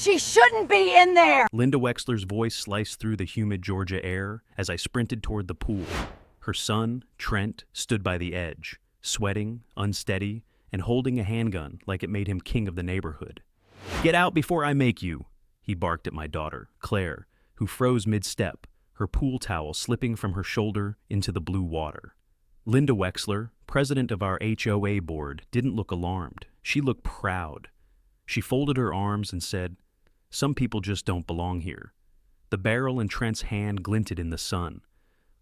She shouldn't be in there! Linda Wexler's voice sliced through the humid Georgia air as I sprinted toward the pool. Her son, Trent, stood by the edge, sweating, unsteady, and holding a handgun like it made him king of the neighborhood. "Get out before I make you," he barked at my daughter, Claire, who froze mid-step, her pool towel slipping from her shoulder into the blue water. Linda Wexler, president of our HOA board, didn't look alarmed. She looked proud. She folded her arms and said, "Some people just don't belong here." The barrel in Trent's hand glinted in the sun.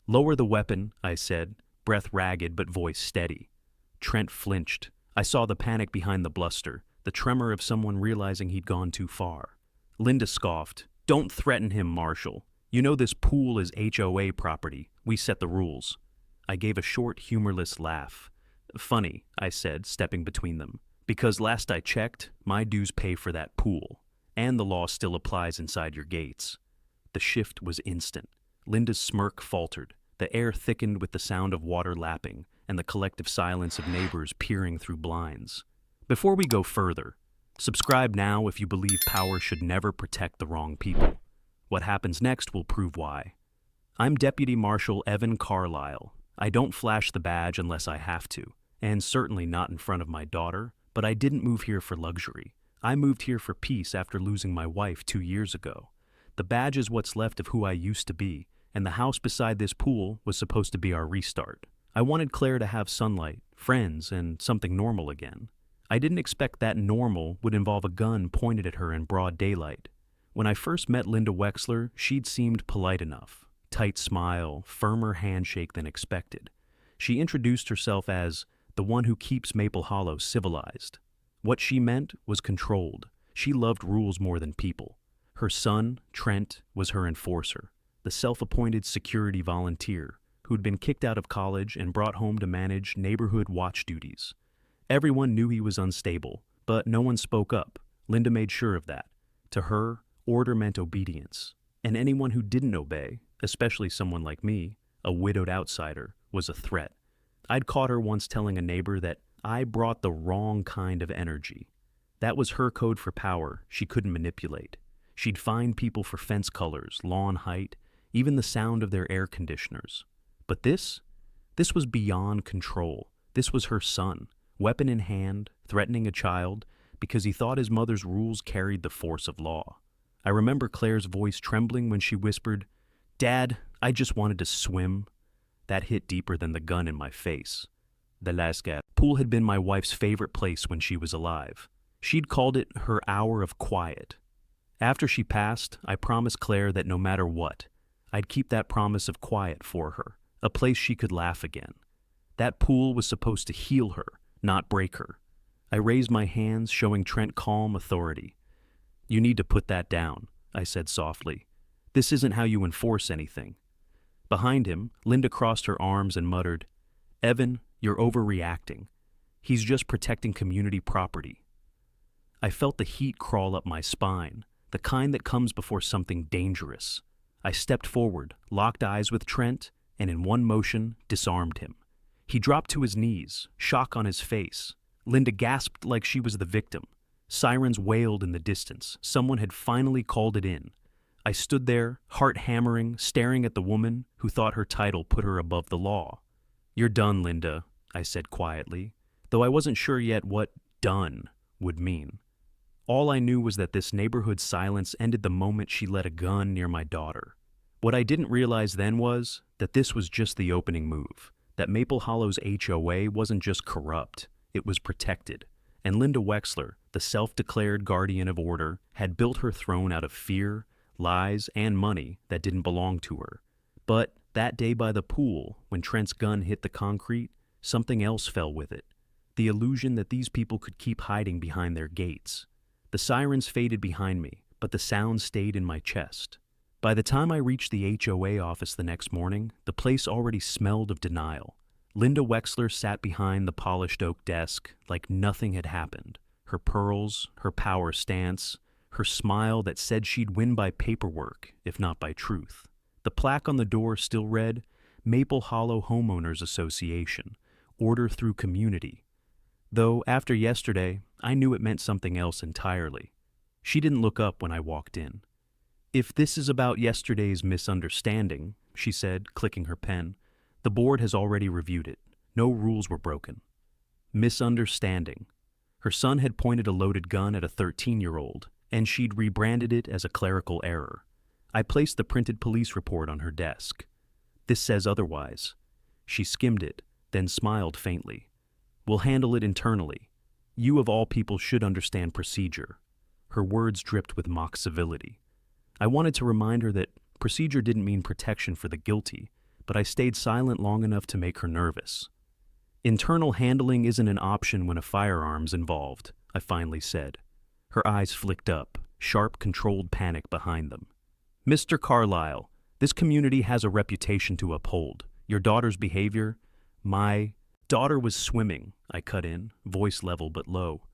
"Lower the weapon," I said, breath ragged but voice steady. Trent flinched. I saw the panic behind the bluster, the tremor of someone realizing he'd gone too far. Linda scoffed. "Don't threaten him, Marshall. You know this pool is HOA property. We set the rules." I gave a short, humorless laugh. "Funny," I said, stepping between them, "because last I checked, my dues pay for that pool, and the law still applies inside your gates." The shift was instant. Linda's smirk faltered. The air thickened with the sound of water lapping and the collective silence of neighbors peering through blinds. Before we go further, subscribe now if you believe power should never protect the wrong people. What happens next will prove why. I'm Deputy Marshal Evan Carlisle. I don't flash the badge unless I have to, and certainly not in front of my daughter, but I didn't move here for luxury. I moved here for peace after losing my wife 2 years ago. The badge is what's left of who I used to be, and the house beside this pool was supposed to be our restart. I wanted Claire to have sunlight, friends, and something normal again. I didn't expect that normal would involve a gun pointed at her in broad daylight. When I first met Linda Wexler, she'd seemed polite enough. Tight smile, firmer handshake than expected. She introduced herself as the one who keeps Maple Hollow civilized. What she meant was controlled. She loved rules more than people. Her son, Trent, was her enforcer, the self-appointed security volunteer who'd been kicked out of college and brought home to manage neighborhood watch duties. Everyone knew he was unstable, but no one spoke up. Linda made sure of that. To her, order meant obedience, and anyone who didn't obey, especially someone like me, a widowed outsider, was a threat. I'd caught her once telling a neighbor that I brought the wrong kind of energy. That was her code for power she couldn't manipulate. She'd fine people for fence colors, lawn height, even the sound of their air conditioners. But this was beyond control. This was her son, weapon in hand, threatening a child because he thought his mother's rules carried the force of law. I remember Claire's voice trembling when she whispered, "Dad, I just wanted to swim." That hit deeper than the gun in my face. The Lascat pool had been my wife's favorite place when she was alive. She'd called it her hour of quiet. After she passed, I promised Claire that no matter what, I'd keep that promise of quiet for her, a place she could laugh again. That pool was supposed to heal her, not break her. I raised my hands, showing Trent calm authority. "You need to put that down," I said softly. "This isn't how you enforce anything." Behind him, Linda crossed her arms and muttered, "Evan, you're overreacting. He's just protecting community property." I felt the heat crawl up my spine, the kind that comes before something dangerous. I stepped forward, locked eyes with Trent, and in one motion, disarmed him. He dropped to his knees, shock on his face. Linda gasped like she was the victim. Sirens wailed in the distance. Someone had finally called it in. I stood there, heart hammering, staring at the woman who thought her title put her above the law. "You're done, Linda," I said quietly, though I wasn't sure yet what "done" would mean. All I knew was that this neighborhood silence ended the moment she let a gun near my daughter. What I didn't realize then was that this was just the opening move, that Maple Hollow's HOA wasn't just corrupt, it was protected. And Linda Wexler, the self-declared guardian of order, had built her throne out of fear, lies, and money that didn't belong to her. But that day by the pool, when Trent's gun hit the concrete, something else fell with it. The illusion that these people could keep hiding behind their gates. The sirens faded behind me, but the sound stayed in my chest. By the time I reached the HOA office the next morning, the place already smelled of denial. Linda Wexler sat behind the polished oak desk like nothing had happened. Her pearls, her power stance, her smile that said she'd win by paperwork, if not by truth. The plaque on the door still read, Maple Hollow Homeowners Association, order through community. Though after yesterday, I knew it meant something else entirely. She didn't look up when I walked in. "If this is about yesterday's misunderstanding," she said, clicking her pen, "the board has already reviewed it. No rules were broken." Misunderstanding. Her son had pointed a loaded gun at a 13-year-old, and she'd rebranded it as a clerical error. I placed the printed police report on her desk. "This says otherwise." She skimmed it, then smiled faintly. "We'll handle it internally. You of all people should understand procedure." Her words dripped with mock civility. I wanted to remind her that procedure didn't mean protection for the guilty, but I stayed silent long enough to make her nervous. "Internal handling isn't an option when a firearm's involved," I finally said. Her eyes flicked up, sharp, controlled panic behind them. "Mr. Carlyle, this community has a reputation to uphold. Your daughter's behavior—" "My daughter was swimming," I cut in, voice level but low.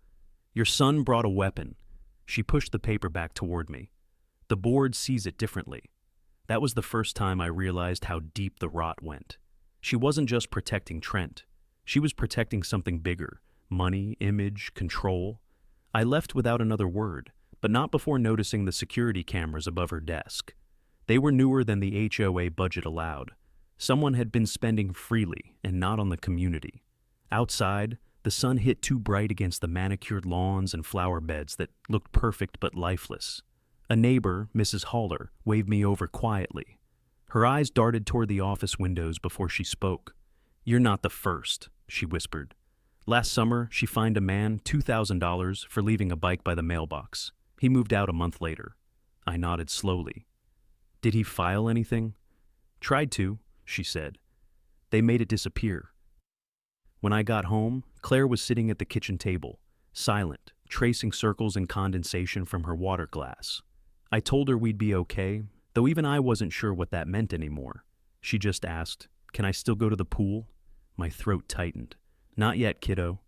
"Your son brought a weapon." She pushed the paper back toward me. "The board sees it differently." That was the first time I realized how deep the rot went. She wasn't just protecting Trent. She was protecting something bigger: money, image, control. I left without another word, but not before noticing the security cameras above her desk. They were newer than the HOA budget allowed. Someone had been spending freely and not on the community. Outside, the sun hit too bright against the manicured lawns and flower beds that looked perfect but lifeless. A neighbor, Mrs. Haller, waved me over quietly. Her eyes darted toward the office windows before she spoke. "You're not the first," she whispered. "Last summer, she fined a man $2,000 for leaving a bike by the mailbox. He moved out a month later." I nodded slowly. "Did he file anything?" "Tried to," she said. "They made it disappear." When I got home, Claire was sitting at the kitchen table, silent, tracing circles in condensation from her water glass. I told her we'd be okay, though even I wasn't sure what that meant anymore. She just asked, "Can I still go to the pool?" My throat tightened. "Not yet, kiddo."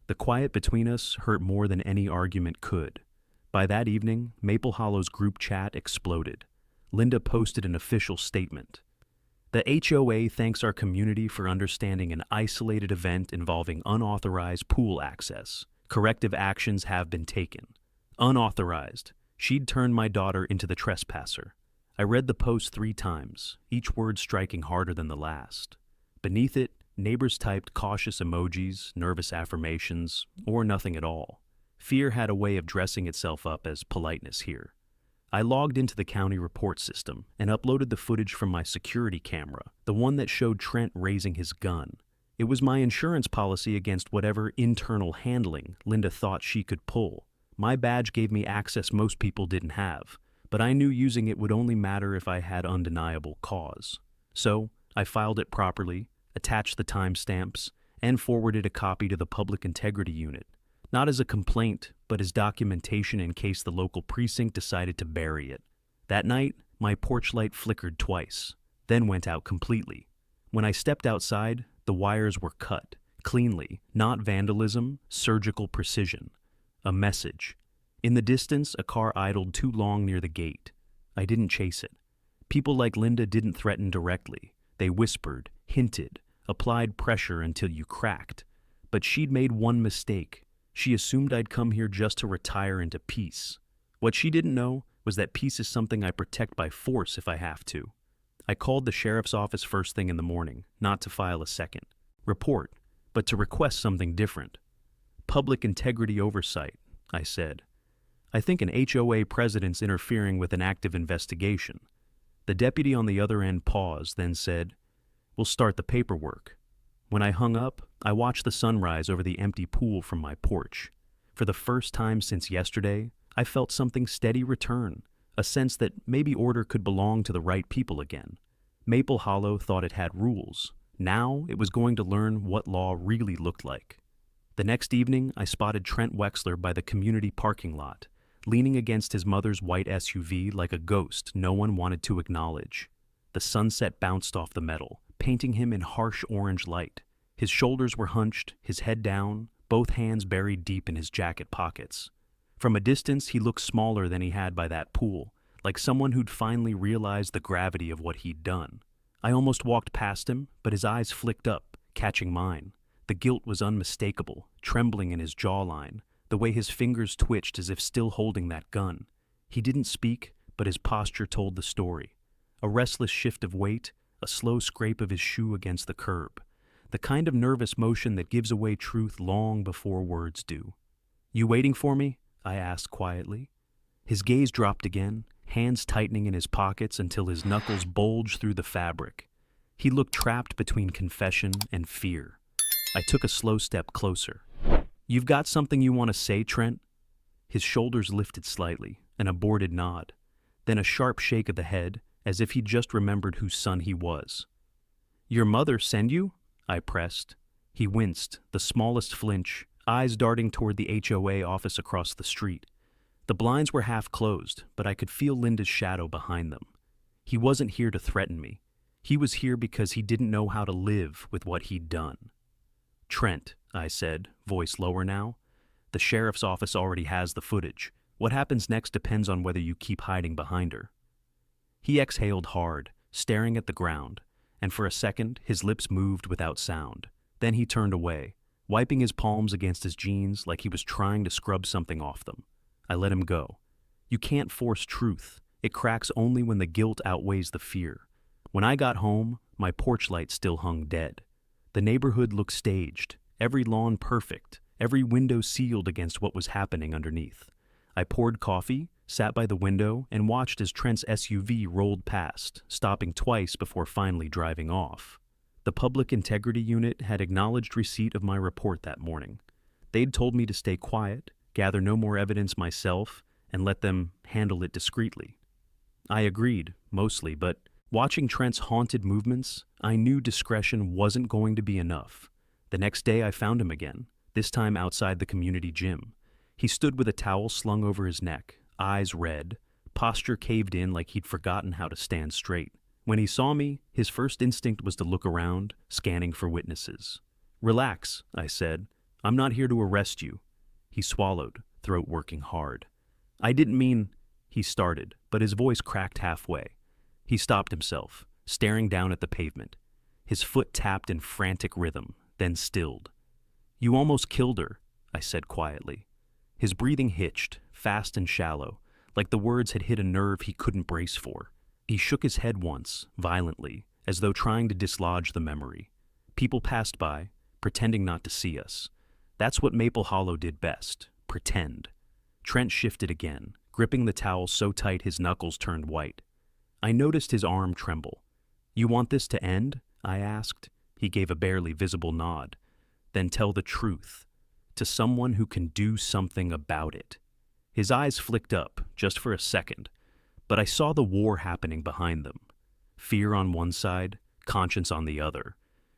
The quiet between us hurt more than any argument could. By that evening, Maple Hollow's group chat exploded. Linda posted an official statement. "The HOA thanks our community for understanding an isolated event involving unauthorized pool access. Corrective actions have been taken." Unauthorized. She'd turned my daughter into the trespasser. I read the post 3 times, each word striking harder than the last. Beneath it, neighbors typed cautious emojis, nervous affirmations, or nothing at all. Fear had a way of dressing itself up as politeness here. I logged into the county report system and uploaded the footage from my security camera, the one that showed Trent raising his gun. It was my insurance policy against whatever internal handling Linda thought she could pull. My badge gave me access most people didn't have, but I knew using it would only matter if I had undeniable cause. So, I filed it properly, attached the timestamps, and forwarded a copy to the Public Integrity Unit, not as a complaint, but as documentation in case the local precinct decided to bury it. That night, my porch light flickered twice, then went out completely. When I stepped outside, the wires were cut, cleanly, not vandalism, surgical precision. A message. In the distance, a car idled too long near the gate. I didn't chase it. People like Linda didn't threaten directly. They whispered, hinted, applied pressure until you cracked. But she'd made one mistake. She assumed I'd come here just to retire into peace. What she didn't know was that peace is something I protect by force if I have to. I called the sheriff's office first thing in the morning, not to file a second report, but to request something different. "Public integrity oversight," I said. "I think an HOA president's interfering with an active investigation." The deputy on the other end paused, then said, "We'll start the paperwork." When I hung up, I watched the sunrise over the empty pool from my porch. For the first time since yesterday, I felt something steady return, a sense that maybe order could belong to the right people again. Maple Hollow thought it had rules. Now it was going to learn what law really looked like. The next evening, I spotted Trent Wexler by the community parking lot, leaning against his mother's white SUV like a ghost no one wanted to acknowledge. The sunset bounced off the metal, painting him in harsh orange light. His shoulders were hunched, his head down, both hands buried deep in his jacket pockets. From a distance, he looked smaller than he had by that pool, like someone who'd finally realized the gravity of what he'd done. I almost walked past him, but his eyes flicked up, catching mine. The guilt was unmistakable, trembling in his jawline, the way his fingers twitched as if still holding that gun. He didn't speak, but his posture told the story. A restless shift of weight, a slow scrape of his shoe against the curb. The kind of nervous motion that gives away truth long before words do. "You waiting for me?" I asked quietly. His gaze dropped again, hands tightening in his pockets until his knuckles bulged through the fabric. He looked trapped between confession and fear. I took a slow step closer. "You've got something you want to say, Trent?" His shoulders lifted slightly, an aborted nod, then a sharp shake of the head, as if he'd just remembered whose son he was. "Your mother send you?" I pressed. He winced, the smallest flinch, eyes darting toward the HOA office across the street. The blinds were half closed, but I could feel Linda's shadow behind them. He wasn't here to threaten me. He was here because he didn't know how to live with what he'd done. "Trent," I said, voice lower now. "The sheriff's office already has the footage. What happens next depends on whether you keep hiding behind her." He exhaled hard, staring at the ground, and for a second his lips moved without sound. Then he turned away, wiping his palms against his jeans like he was trying to scrub something off them. I let him go. You can't force truth. It cracks only when the guilt outweighs the fear. When I got home, my porch light still hung dead. The neighborhood looked staged, every lawn perfect, every window sealed against what was happening underneath. I poured coffee, sat by the window, and watched as Trent's SUV rolled past, stopping twice before finally driving off. The Public Integrity Unit had acknowledged receipt of my report that morning. They'd told me to stay quiet, gather no more evidence myself, and let them handle it discreetly. I agreed, mostly, but watching Trent's haunted movements, I knew discretion wasn't going to be enough. The next day I found him again, this time outside the community gym. He stood with a towel slung over his neck, eyes red, posture caved in like he'd forgotten how to stand straight. When he saw me, his first instinct was to look around, scanning for witnesses. "Relax," I said. "I'm not here to arrest you." He swallowed, throat working hard. "I didn't mean—" he started, but his voice cracked halfway. He stopped himself, staring down at the pavement. His foot tapped in frantic rhythm, then stilled. "You almost killed her," I said quietly. His breathing hitched, fast and shallow, like the words had hit a nerve he couldn't brace for. He shook his head once, violently, as though trying to dislodge the memory. People passed by, pretending not to see us. That's what Maple Hollow did best, pretend. Trent shifted again, gripping the towel so tight his knuckles turned white. I noticed his arm tremble. "You want this to end?" I asked. He gave a barely visible nod. "Then tell the truth. To someone who can do something about it." His eyes flicked up, just for a second, but I saw the war happening behind them. Fear on one side, conscience on the other.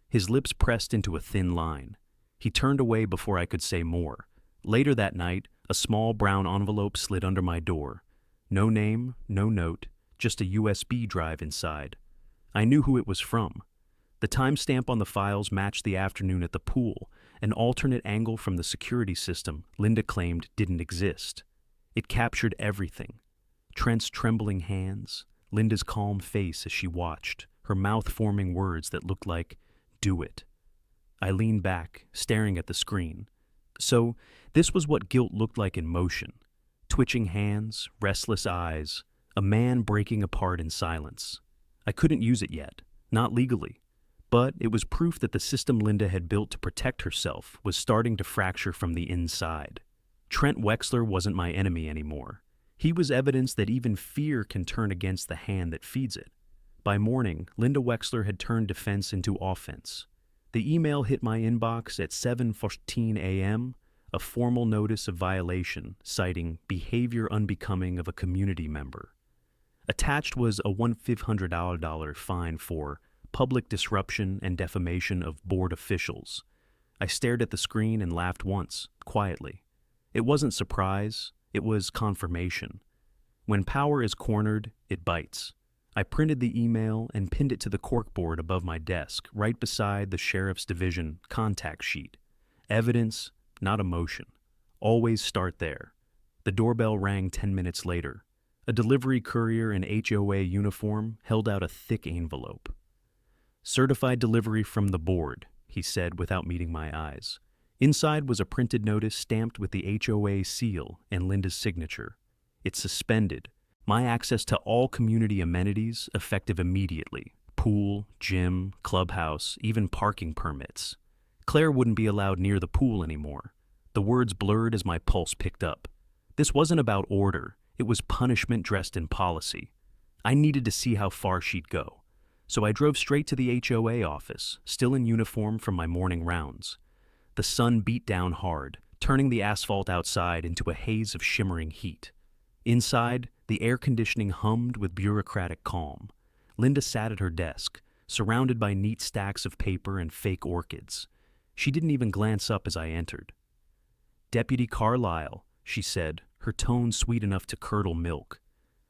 His lips pressed into a thin line. He turned away before I could say more. Later that night, a small brown envelope slid under my door. No name, no note, just a USB drive inside. I knew who it was from. The timestamp on the files matched the afternoon at the pool, an alternate angle from the security system Linda claimed didn't exist. It captured everything. Trent's trembling hands, Linda's calm face as she watched, her mouth forming words that looked like, "Do it." I leaned back, staring at the screen. So, this was what guilt looked like in motion. Twitching hands, restless eyes, a man breaking apart in silence. I couldn't use it yet, not legally. But it was proof that the system Linda had built to protect herself was starting to fracture from the inside. Trent Wexler wasn't my enemy anymore. He was evidence that even fear can turn against the hand that feeds it. By morning, Linda Wexler had turned defense into offense. The email hit my inbox at 7:14 a.m., a formal notice of violation citing behavior unbecoming of a community member. Attached was a $1,500 fine for public disruption and defamation of board officials. I stared at the screen and laughed once, quietly. It wasn't surprise, it was confirmation. When power is cornered, it bites. I printed the email and pinned it to the corkboard above my desk, right beside the Sheriff's Division contact sheet. Evidence, not emotion. Always start there. The doorbell rang 10 minutes later. A delivery courier in HOA uniform held out a thick envelope. "Certified delivery from the board," he said without meeting my eyes. Inside was a printed notice stamped with the HOA seal and Linda's signature. It suspended my access to all community amenities effective immediately. Pool, gym, clubhouse, even parking permits. Claire wouldn't be allowed near the pool anymore. The words blurred as my pulse picked up. This wasn't about order. It was punishment dressed in policy. I needed to see how far she'd go. So I drove straight to the HOA office, still in uniform from my morning rounds. The sun beat down hard, turning the asphalt outside into a haze of shimmering heat. Inside, the air conditioning hummed with bureaucratic calm. Linda sat at her desk, surrounded by neat stacks of paper and fake orchids. She didn't even glance up as I entered. "Deputy Carlyle," she said, her tone sweet enough to curdle milk.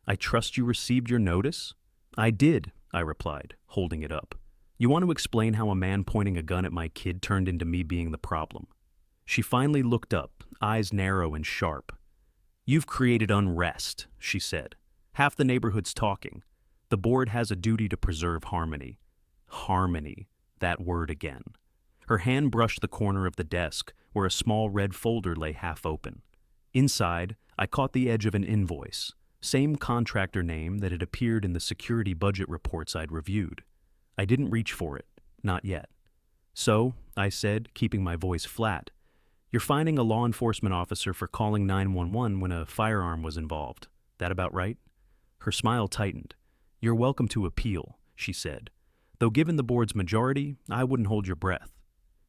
"I trust you received your notice?" "I did," I replied, holding it up. "You want to explain how a man pointing a gun at my kid turned into me being the problem?" She finally looked up, eyes narrow and sharp. "You've created unrest," she said. "Half the neighborhood's talking. The board has a duty to preserve harmony." Harmony, that word again. Her hand brushed the corner of the desk where a small red folder lay half open. Inside, I caught the edge of an invoice, same contractor name that had appeared in the security budget reports I'd reviewed. I didn't reach for it, not yet. "So," I said, keeping my voice flat, "you're fining a law enforcement officer for calling 911 when a firearm was involved. That about right?" Her smile tightened. "You're welcome to appeal," she said. "Though given the board's majority, I wouldn't hold your breath."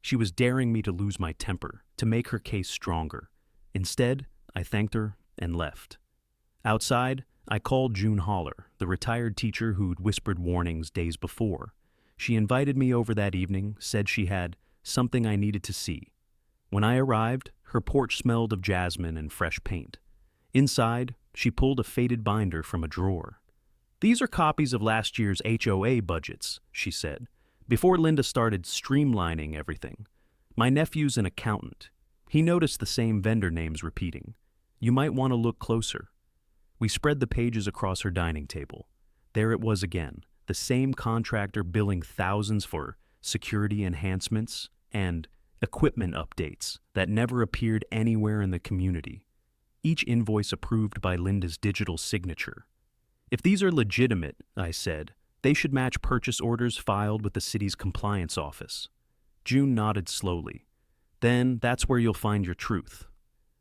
She was daring me to lose my temper, to make her case stronger. Instead, I thanked her and left. Outside, I called June Holler, the retired teacher who'd whispered warnings days before. She invited me over that evening, said she had something I needed to see. When I arrived, her porch smelled of jasmine and fresh paint. Inside, she pulled a faded binder from a drawer. "These are copies of last year's HOA budgets," she said, before Linda started streamlining everything. "My nephew's an accountant. He noticed the same vendor names repeating. You might want to look closer." We spread the pages across her dining table. There it was again, the same contractor billing thousands for security enhancements and equipment updates that never appeared anywhere in the community. Each invoice approved by Linda's digital signature. "If these are legitimate," I said, "they should match purchase orders filed with the city's compliance office." June nodded slowly. "Then that's where you'll find your truth."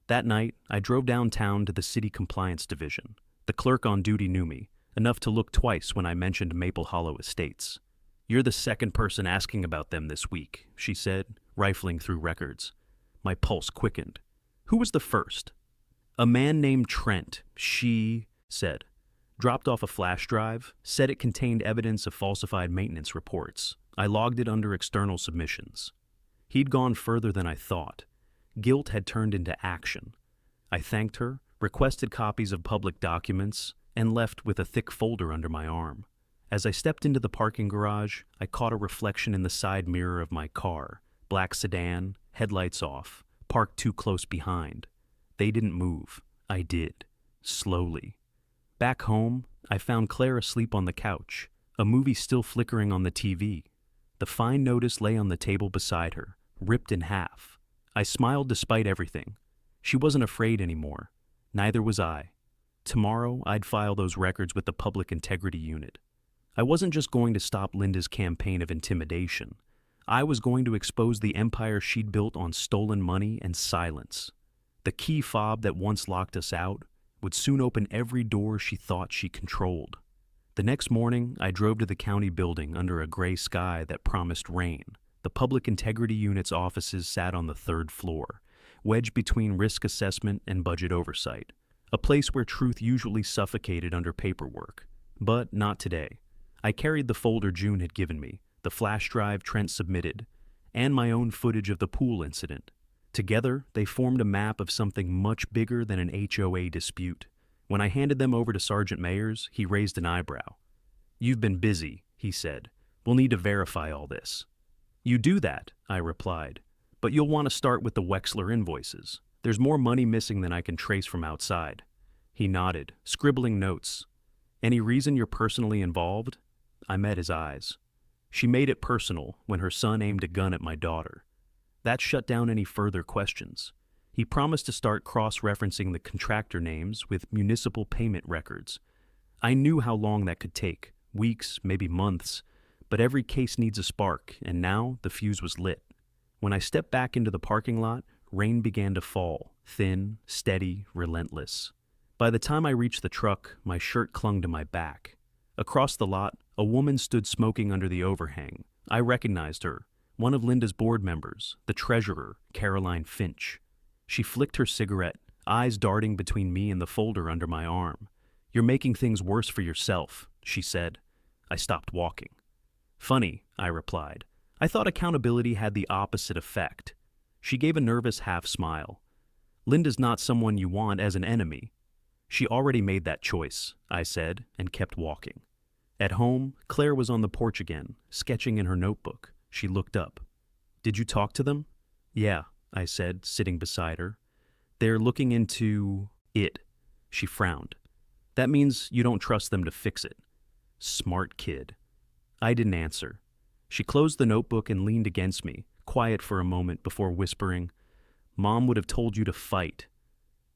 That night, I drove downtown to the city compliance division. The clerk on duty knew me, enough to look twice when I mentioned Maple Hollow Estates. "You're the second person asking about them this week," she said, rifling through records. My pulse quickened. "Who was the first?" "A man named Trent," she said. "Dropped off a flash drive, said it contained evidence of falsified maintenance reports. I logged it under external submissions." He'd gone further than I thought. Guilt had turned into action. I thanked her, requested copies of public documents, and left with a thick folder under my arm. As I stepped into the parking garage, I caught a reflection in the side mirror of my car, black sedan, headlights off, parked too close behind. They didn't move. I did. Slowly. Back home, I found Claire asleep on the couch, a movie still flickering on the TV. The fine notice lay on the table beside her, ripped in half. I smiled despite everything. She wasn't afraid anymore. Neither was I. Tomorrow, I'd file those records with the Public Integrity Unit. I wasn't just going to stop Linda's campaign of intimidation. I was going to expose the empire she'd built on stolen money and silence. The key fob that once locked us out would soon open every door she thought she controlled. The next morning, I drove to the county building under a gray sky that promised rain. The Public Integrity Unit's offices sat on the third floor, wedged between risk assessment and budget oversight, a place where truth usually suffocated under paperwork. But not today. I carried the folder June had given me, the flash drive Trent submitted, and my own footage of the pool incident. Together, they formed a map of something much bigger than an HOA dispute. When I handed them over to Sergeant Mayers, he raised an eyebrow. "You've been busy," he said. "We'll need to verify all this." "You do that," I replied, "but you'll want to start with the Wexler invoices. There's more money missing than I can trace from outside." He nodded, scribbling notes. "Any reason you're personally involved?" I met his eyes. "She made it personal when her son aimed a gun at my daughter." That shut down any further questions. He promised to start cross-referencing the contractor names with municipal payment records. I knew how long that could take, weeks, maybe months, but every case needs a spark, and now the fuse was lit. When I stepped back into the parking lot, rain began to fall, thin, steady, relentless. By the time I reached the truck, my shirt clung to my back. Across the lot, a woman stood smoking under the overhang. I recognized her, one of Linda's board members, the treasurer, Caroline Finch. She flicked her cigarette, eyes darting between me and the folder under my arm. "You're making things worse for yourself," she said. I stopped walking. "Funny," I replied. "I thought accountability had the opposite effect." She gave a nervous half smile. "Linda's not someone you want as an enemy." "She already made that choice," I said, and kept walking. At home, Claire was on the porch again, sketching in her notebook. She looked up. "Did you talk to them?" "Yeah," I said, sitting beside her. "They're looking into it." She frowned. "That means you don't trust them to fix it." Smart kid. I didn't answer. She closed the notebook and leaned against me, quiet for a moment before whispering, "Mom would have told you to fight."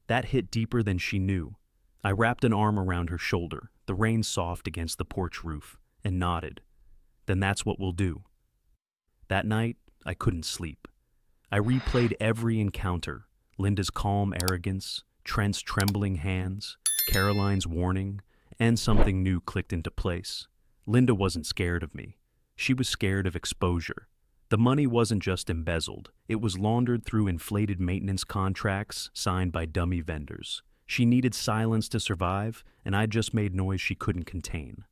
That hit deeper than she knew. I wrapped an arm around her shoulder, the rain soft against the porch roof, and nodded. "Then that's what we'll do." That night, I couldn't sleep. I replayed every encounter, Linda's calm arrogance, Trent's trembling hands, Caroline's warning, and something new clicked into place. Linda wasn't scared of me. She was scared of exposure. The money wasn't just embezzled. It was laundered through inflated maintenance contracts signed by dummy vendors. She needed silence to survive, and I just made noise she couldn't contain.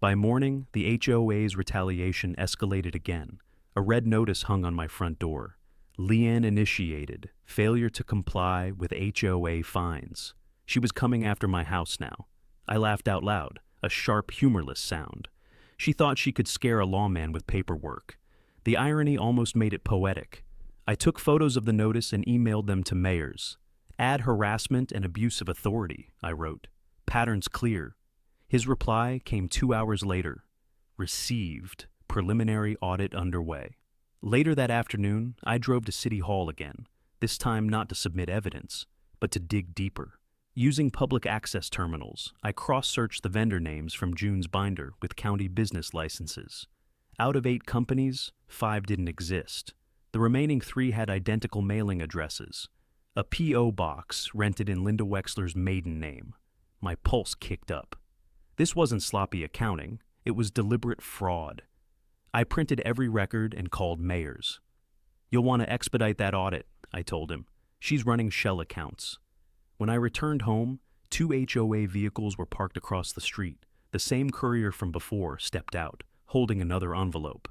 By morning, the HOA's retaliation escalated again. A red notice hung on my front door. Leanne initiated, failure to comply with HOA fines. She was coming after my house now. I laughed out loud, a sharp, humorless sound. She thought she could scare a lawman with paperwork. The irony almost made it poetic. I took photos of the notice and emailed them to mayors. "Add harassment and abuse of authority," I wrote. "Patterns clear." His reply came 2 hours later. "Received. Preliminary audit underway." Later that afternoon, I drove to City Hall again, this time not to submit evidence, but to dig deeper. Using public access terminals, I cross-searched the vendor names from June's binder with county business licenses. Out of 8 companies, 5 didn't exist. The remaining 3 had identical mailing addresses. A P.O. box rented in Linda Wexler's maiden name. My pulse kicked up. This wasn't sloppy accounting, it was deliberate fraud. I printed every record and called mayors. "You'll want to expedite that audit," I told him. "She's running shell accounts." When I returned home, 2 HOA vehicles were parked across the street. The same courier from before stepped out, holding another envelope.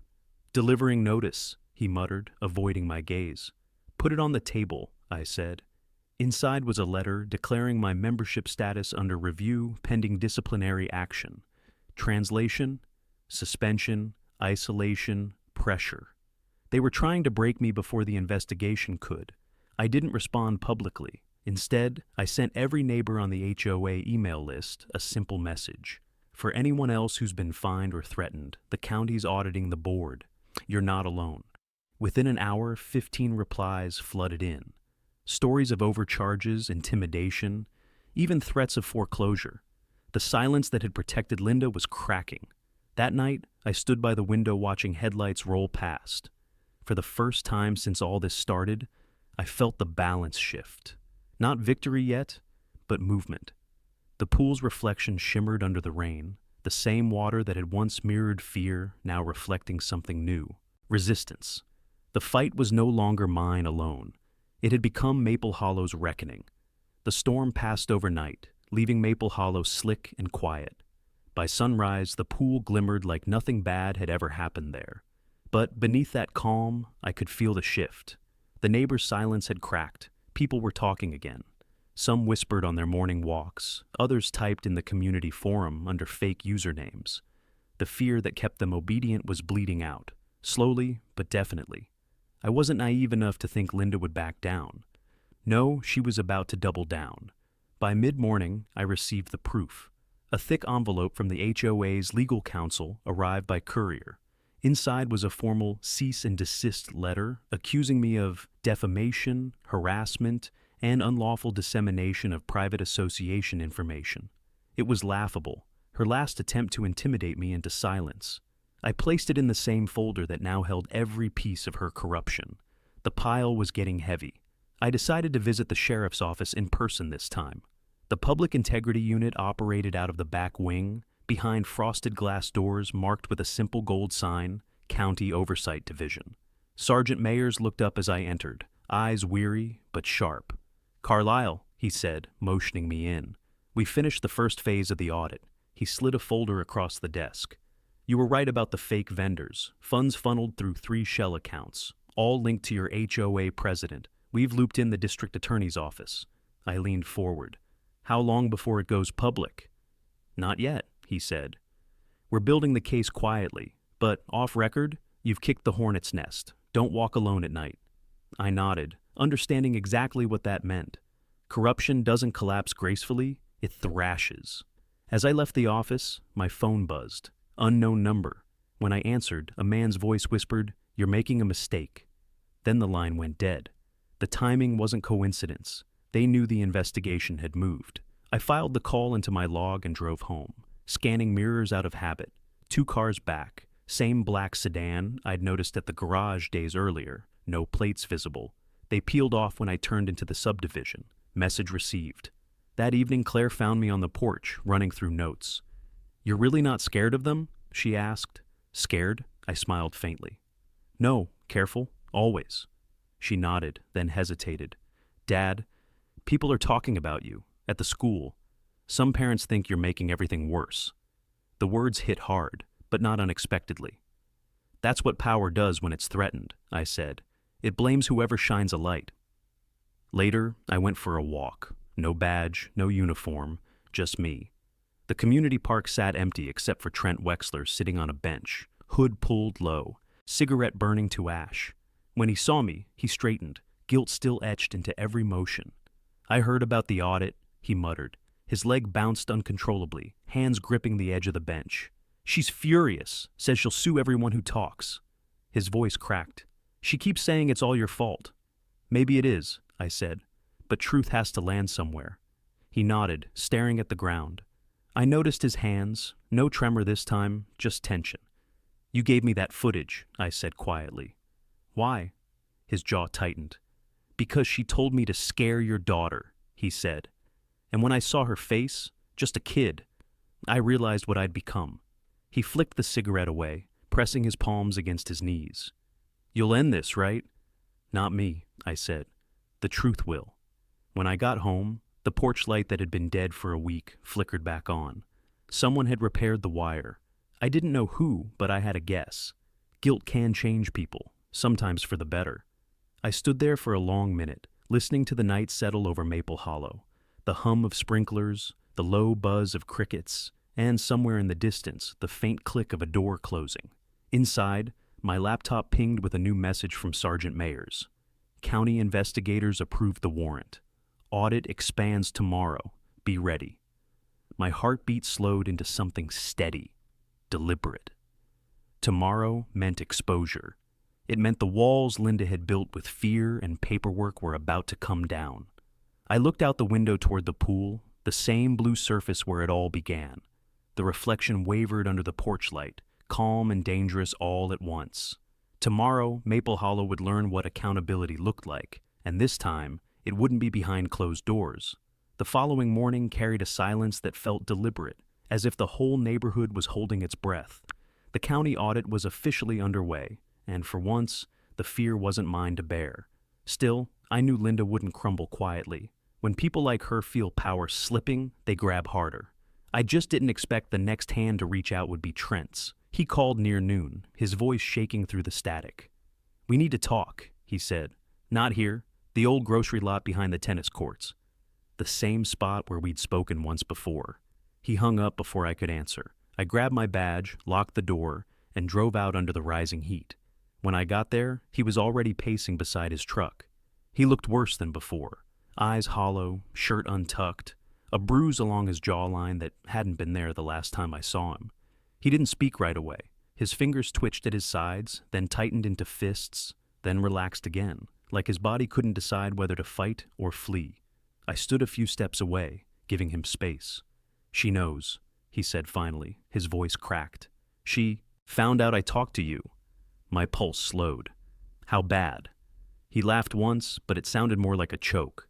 "Delivering notice," he muttered, avoiding my gaze. "Put it on the table," I said. Inside was a letter declaring my membership status under review pending disciplinary action. Translation: suspension, isolation, pressure. They were trying to break me before the investigation could. I didn't respond publicly. Instead, I sent every neighbor on the HOA email list a simple message. "For anyone else who's been fined or threatened, the county's auditing the board. You're not alone." Within an hour, 15 replies flooded in. Stories of overcharges, intimidation, even threats of foreclosure. The silence that had protected Linda was cracking. That night, I stood by the window watching headlights roll past. For the first time since all this started, I felt the balance shift. Not victory yet, but movement. The pool's reflection shimmered under the rain, the same water that had once mirrored fear, now reflecting something new. Resistance. The fight was no longer mine alone. It had become Maple Hollow's reckoning. The storm passed overnight, leaving Maple Hollow slick and quiet. By sunrise, the pool glimmered like nothing bad had ever happened there. But beneath that calm, I could feel the shift. The neighbors' silence had cracked. People were talking again. Some whispered on their morning walks. Others typed in the community forum under fake usernames. The fear that kept them obedient was bleeding out, slowly but definitely. I wasn't naive enough to think Linda would back down. No, she was about to double down. By mid-morning, I received the proof. A thick envelope from the HOA's legal counsel arrived by courier. Inside was a formal cease and desist letter accusing me of defamation, harassment, and unlawful dissemination of private association information. It was laughable, her last attempt to intimidate me into silence. I placed it in the same folder that now held every piece of her corruption. The pile was getting heavy. I decided to visit the sheriff's office in person this time. The Public Integrity Unit operated out of the back wing, behind frosted glass doors marked with a simple gold sign, County Oversight Division. Sergeant Mayers looked up as I entered, eyes weary but sharp. "Carlisle," he said, motioning me in. "We finished the first phase of the audit." He slid a folder across the desk. "You were right about the fake vendors. Funds funneled through 3 shell accounts, all linked to your HOA president. We've looped in the district attorney's office." I leaned forward. "How long before it goes public?" "Not yet," he said. "We're building the case quietly, but off record, you've kicked the hornet's nest. Don't walk alone at night." I nodded, understanding exactly what that meant. Corruption doesn't collapse gracefully, it thrashes. As I left the office, my phone buzzed. Unknown number. When I answered, a man's voice whispered, "You're making a mistake." Then the line went dead. The timing wasn't coincidence. They knew the investigation had moved. I filed the call into my log and drove home, scanning mirrors out of habit. 2 cars back, same black sedan I'd noticed at the garage days earlier, no plates visible. They peeled off when I turned into the subdivision. Message received. That evening, Claire found me on the porch, running through notes. "You're really not scared of them?" she asked. "Scared?" I smiled faintly. "No, careful, always." She nodded, then hesitated. "Dad, people are talking about you, at the school. Some parents think you're making everything worse." The words hit hard, but not unexpectedly. "That's what power does when it's threatened," I said. "It blames whoever shines a light." Later, I went for a walk. No badge, no uniform, just me. The community park sat empty except for Trent Wexler sitting on a bench, hood pulled low, cigarette burning to ash. When he saw me, he straightened, guilt still etched into every motion. "I heard about the audit," he muttered. His leg bounced uncontrollably, hands gripping the edge of the bench. "She's furious, says she'll sue everyone who talks." His voice cracked. "She keeps saying it's all your fault." "Maybe it is," I said, "but truth has to land somewhere." He nodded, staring at the ground. I noticed his hands, no tremor this time, just tension. "You gave me that footage," I said quietly. "Why?" His jaw tightened. "Because she told me to scare your daughter," he said. And when I saw her face, just a kid, I realized what I'd become. He flicked the cigarette away, pressing his palms against his knees. "You'll end this, right?" "Not me," I said. "The truth will." When I got home, the porch light that had been dead for a week flickered back on. Someone had repaired the wire. I didn't know who, but I had a guess. Guilt can change people, sometimes for the better. I stood there for a long minute, listening to the night settle over Maple Hollow, the hum of sprinklers, the low buzz of crickets, and somewhere in the distance, the faint click of a door closing. Inside, my laptop pinged with a new message from Sergeant Mayers. "County investigators approved the warrant. Audit expands tomorrow. Be ready." My heartbeat slowed into something steady, deliberate. Tomorrow meant exposure. It meant the walls Linda had built with fear and paperwork were about to come down. I looked out the window toward the pool, the same blue surface where it all began. The reflection wavered under the porch light, calm and dangerous all at once. Tomorrow, Maple Hollow would learn what accountability looked like, and this time, it wouldn't be behind closed doors. The following morning carried a silence that felt deliberate, as if the whole neighborhood was holding its breath. The county audit was officially underway, and for once, the fear wasn't mine to bear. Still, I knew Linda wouldn't crumble quietly. When people like her feel power slipping, they grab harder. I just didn't expect the next hand to reach out would be Trent's. He called near noon, his voice shaking through the static. "We need to talk," he said. "Not here. The old grocery lot behind the tennis courts." The same spot where we'd spoken once before. He hung up before I could answer. I grabbed my badge, locked the door, and drove out under the rising heat. When I got there, he was already pacing beside his truck. He looked worse than before. Eyes hollow, shirt untucked, a bruise along his jawline that hadn't been there the last time I saw him. He didn't speak right away, His fingers twitched at his sides, then tightened into fists, then relaxed again, like his body couldn't decide whether to fight or flee. I stood a few steps away, giving him space. "She knows," he said finally, his voice cracked. "She found out I talked to you." My pulse slowed. "How bad?" He laughed once, but it sounded more like a choke.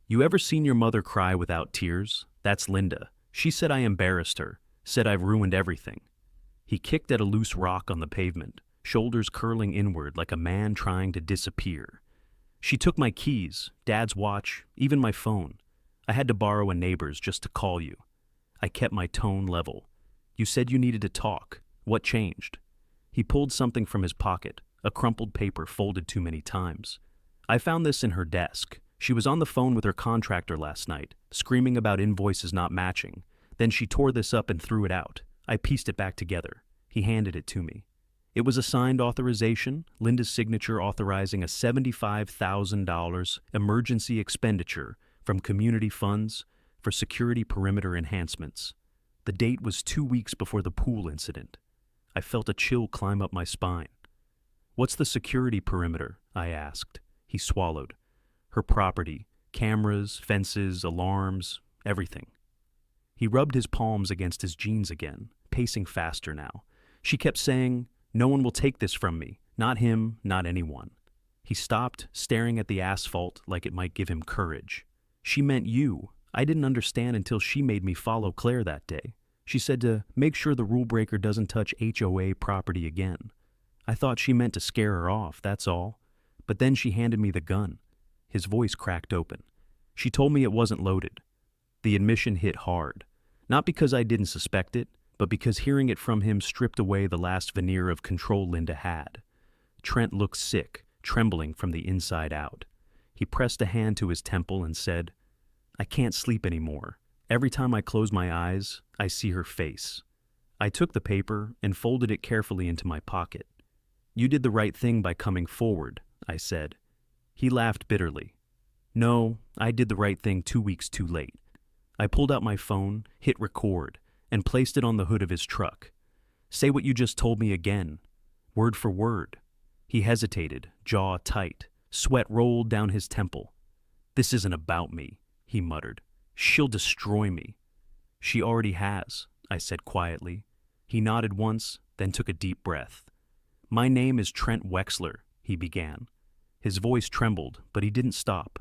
"You ever seen your mother cry without tears? That's Linda. She said I embarrassed her, said I've ruined everything." He kicked at a loose rock on the pavement, shoulders curling inward like a man trying to disappear. "She took my keys, Dad's watch, even my phone. I had to borrow a neighbor's just to call you." I kept my tone level. "You said you needed to talk. What changed?" He pulled something from his pocket, a crumpled paper folded too many times. "I found this in her desk. She was on the phone with her contractor last night, screaming about invoices not matching. Then she tore this up and threw it out. I pieced it back together." He handed it to me. It was a signed authorization, Linda's signature authorizing a $75,000 emergency expenditure from community funds for security perimeter enhancements. The date was 2 weeks before the pool incident. I felt a chill climb up my spine. "What's the security perimeter?" I asked. He swallowed. "Her property, cameras, fences, alarms, everything." He rubbed his palms against his jeans again, pacing faster now. "She kept saying, 'No one will take this from me, not him, not anyone.'" He stopped, staring at the asphalt like it might give him courage. "She meant you. I didn't understand until she made me follow Claire that day. She said to make sure the rule breaker doesn't touch HOA property again. I thought she meant to scare her off, that's all. But then she handed me the gun." His voice cracked open. "She told me it wasn't loaded." The admission hit hard. Not because I didn't suspect it, but because hearing it from him stripped away the last veneer of control Linda had. Trent looked sick, trembling from the inside out. He pressed a hand to his temple and said, "I can't sleep anymore. Every time I close my eyes, I see her face." I took the paper and folded it carefully into my pocket. "You did the right thing by coming forward," I said. He laughed bitterly. "No, I did the right thing 2 weeks too late." I pulled out my phone, hit record, and placed it on the hood of his truck. "Say what you just told me again, word for word." He hesitated, jaw tight. Sweat rolled down his temple. "This isn't about me," he muttered. "She'll destroy me." "She already has," I said quietly. He nodded once, then took a deep breath. "My name is Trent Wexler," he began. His voice trembled, but he didn't stop.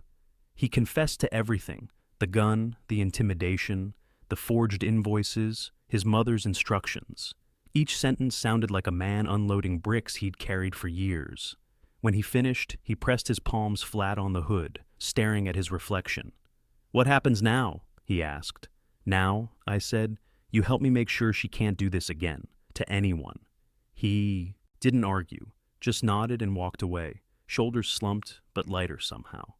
He confessed to everything: the gun, the intimidation, the forged invoices, his mother's instructions. Each sentence sounded like a man unloading bricks he'd carried for years. When he finished, he pressed his palms flat on the hood, staring at his reflection. "What happens now?" he asked. "Now," I said, "you help me make sure she can't do this again, to anyone." He didn't argue, just nodded and walked away, shoulders slumped but lighter somehow.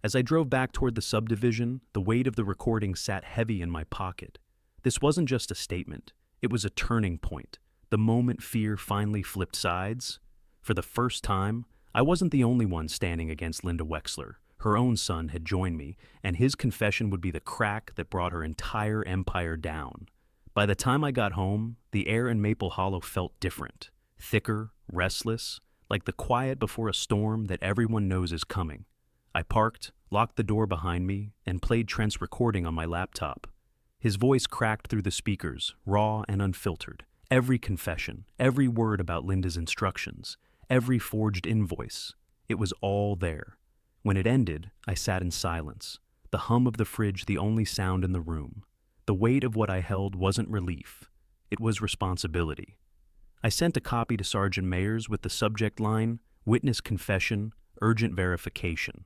As I drove back toward the subdivision, the weight of the recording sat heavy in my pocket. This wasn't just a statement. It was a turning point, the moment fear finally flipped sides. For the first time, I wasn't the only one standing against Linda Wexler. Her own son had joined me, and his confession would be the crack that brought her entire empire down. By the time I got home, the air in Maple Hollow felt different, thicker, restless, like the quiet before a storm that everyone knows is coming. I parked, locked the door behind me, and played Trent's recording on my laptop. His voice cracked through the speakers, raw and unfiltered. Every confession, every word about Linda's instructions, every forged invoice. It was all there. When it ended, I sat in silence, the hum of the fridge the only sound in the room. The weight of what I held wasn't relief. It was responsibility. I sent a copy to Sergeant Mayers with the subject line, "Witness Confession, Urgent Verification."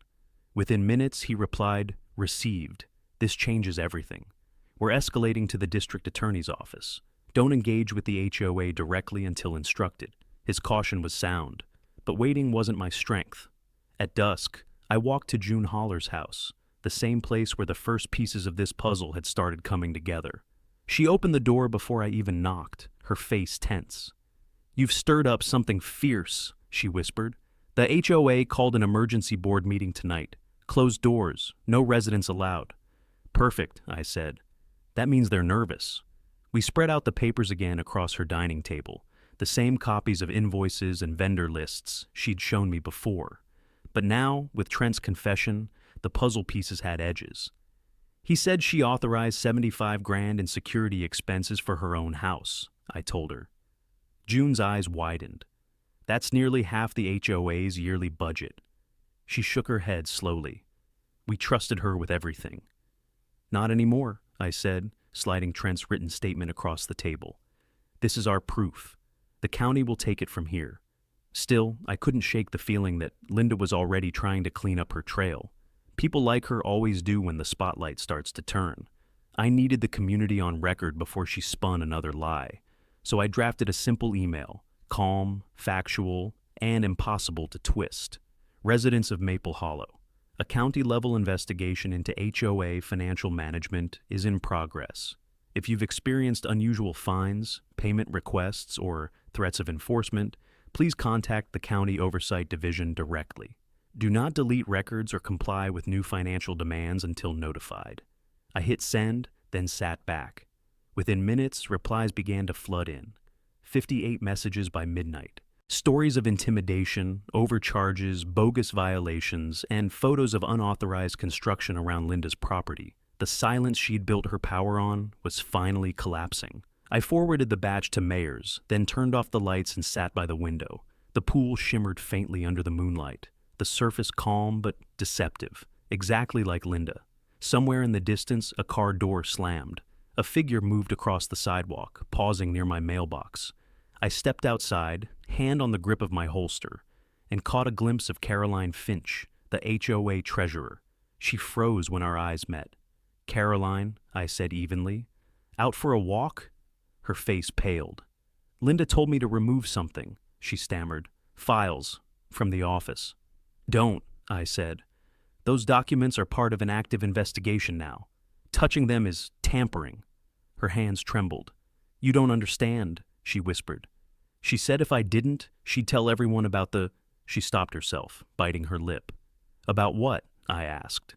Within minutes, he replied, "Received. This changes everything. We're escalating to the district attorney's office. Don't engage with the HOA directly until instructed." His caution was sound, but waiting wasn't my strength. At dusk, I walked to June Holler's house, the same place where the first pieces of this puzzle had started coming together. She opened the door before I even knocked, her face tense. "You've stirred up something fierce," she whispered. "The HOA called an emergency board meeting tonight. Closed doors, no residents allowed." "Perfect," I said. "That means they're nervous." We spread out the papers again across her dining table. the same copies of invoices and vendor lists she'd shown me before. But now, with Trent's confession, the puzzle pieces had edges. He said she authorized 75 grand in security expenses for her own house, I told her. June's eyes widened. That's nearly half the HOA's yearly budget. She shook her head slowly. We trusted her with everything. Not anymore, I said, sliding Trent's written statement across the table. This is our proof. The county will take it from here. Still, I couldn't shake the feeling that Linda was already trying to clean up her trail. People like her always do when the spotlight starts to turn. I needed the community on record before she spun another lie. So I drafted a simple email, calm, factual, and impossible to twist. Residents of Maple Hollow. A county-level investigation into HOA financial management is in progress. If you've experienced unusual fines, payment requests, or threats of enforcement, please contact the County Oversight Division directly. Do not delete records or comply with new financial demands until notified. I hit send, then sat back. Within minutes, replies began to flood in. 58 messages by midnight. Stories of intimidation, overcharges, bogus violations, and photos of unauthorized construction around Linda's property. The silence she'd built her power on was finally collapsing. I forwarded the batch to Mayers, then turned off the lights and sat by the window. The pool shimmered faintly under the moonlight, the surface calm but deceptive, exactly like Linda. Somewhere in the distance, a car door slammed. A figure moved across the sidewalk, pausing near my mailbox. I stepped outside, hand on the grip of my holster, and caught a glimpse of Caroline Finch, the HOA treasurer. She froze when our eyes met. "Caroline," I said evenly. "Out for a walk?" Her face paled. "Linda told me to remove something," she stammered. "Files from the office." "Don't," I said. "Those documents are part of an active investigation now. Touching them is tampering." Her hands trembled. "You don't understand," she whispered. She said if I didn't, she'd tell everyone about the... She stopped herself, biting her lip. "About what?" I asked.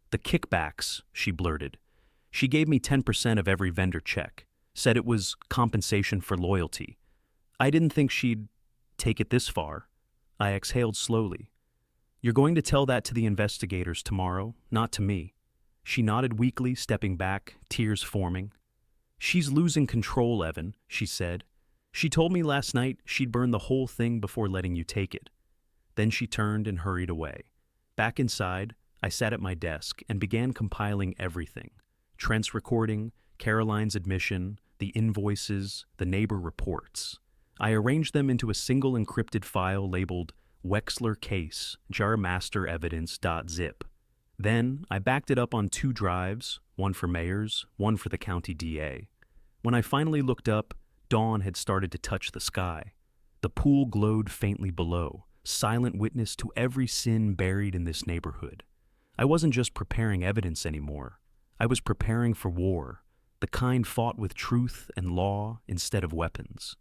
"The kickbacks," she blurted. "She gave me 10% of every vendor check, said it was compensation for loyalty. I didn't think she'd take it this far." I exhaled slowly. "You're going to tell that to the investigators tomorrow, not to me." She nodded weakly, stepping back, tears forming. "She's losing control, Evan," she said. "She told me last night she'd burn the whole thing before letting you take it." Then she turned and hurried away. Back inside, I sat at my desk and began compiling everything. Trent's recording, Caroline's admission, the invoices, the neighbor reports. I arranged them into a single encrypted file labeled Wexler Case, jarmasterevidence.zip. Then I backed it up on 2 drives, one for Mayers, one for the county DA. When I finally looked up, dawn had started to touch the sky. The pool glowed faintly below, silent witness to every sin buried in this neighborhood. I wasn't just preparing evidence anymore. I was preparing for war, the kind fought with truth and law instead of weapons.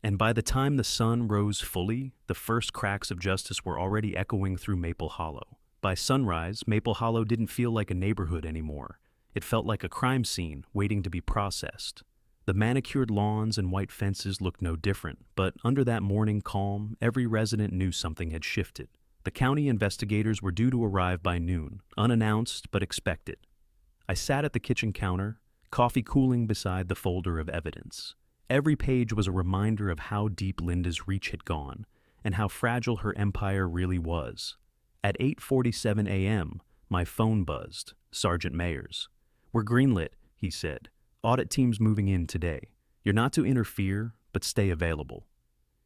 And by the time the sun rose fully, the first cracks of justice were already echoing through Maple Hollow. By sunrise, Maple Hollow didn't feel like a neighborhood anymore. It felt like a crime scene waiting to be processed. The manicured lawns and white fences looked no different, but under that morning calm, every resident knew something had shifted. The county investigators were due to arrive by noon, unannounced but expected. I sat at the kitchen counter, coffee cooling beside the folder of evidence. Every page was a reminder of how deep Linda's reach had gone, and how fragile her empire really was. At 8:47 a.m., my phone buzzed. Sergeant Mayers. "We're greenlit," he said. "Audit team's moving in today. You're not to interfere, but stay available."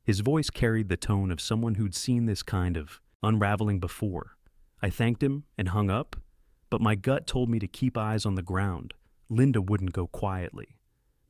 His voice carried the tone of someone who'd seen this kind of unraveling before. I thanked him and hung up, but my gut told me to keep eyes on the ground. Linda wouldn't go quietly.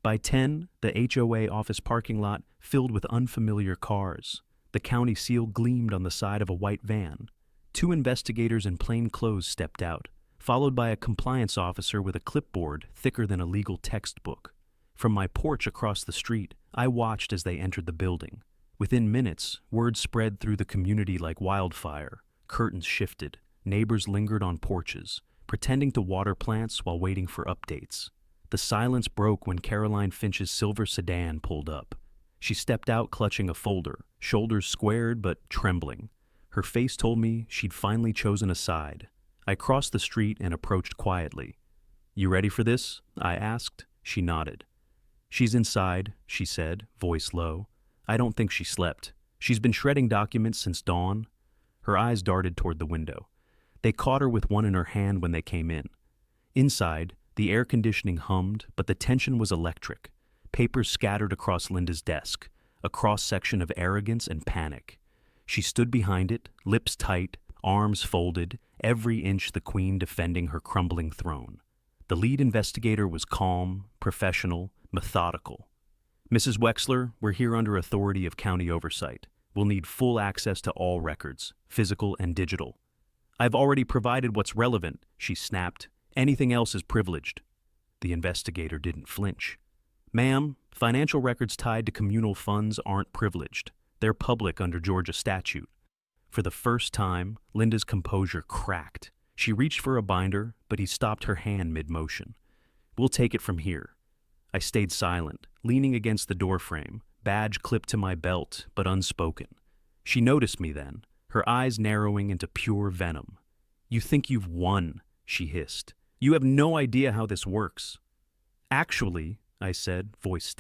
By 10, the HOA office parking lot filled with unfamiliar cars. The county seal gleamed on the side of a white van. 2 investigators in plain clothes stepped out, followed by a compliance officer with a clipboard thicker than a legal textbook. From my porch across the street, I watched as they entered the building. Within minutes, word spread through the community like wildfire. Curtains shifted. Neighbors lingered on porches, pretending to water plants while waiting for updates. The silence broke when Caroline Finch's silver sedan pulled up. She stepped out clutching a folder, shoulders squared but trembling. Her face told me she'd finally chosen a side. I crossed the street and approached quietly. "You ready for this?" I asked. She nodded. "She's inside," she said, voice low. I don't think she slept. She's been shredding documents since dawn. Her eyes darted toward the window. They caught her with one in her hand when they came in. Inside, the air conditioning hummed, but the tension was electric. Papers scattered across Linda's desk, a cross-section of arrogance and panic. She stood behind it, lips tight, arms folded, every inch the queen defending her crumbling throne. The lead investigator was calm, professional, methodical. "Mrs. Wexler, we're here under authority of county oversight. We'll need full access to all records, physical and digital." "I've already provided what's relevant," she snapped. "Anything else is privileged." The investigator didn't flinch. "Ma'am, financial records tied to communal funds aren't privileged. They're public under Georgia statute." For the first time, Linda's composure cracked. She reached for a binder, but he stopped her hand mid-motion. "We'll take it from here." I stayed silent, leaning against the doorframe, badge clipped to my belt, but unspoken. She noticed me then, her eyes narrowing into pure venom. "You think you've won," she hissed. "You have no idea how this works." "Actually," I said, voice steady.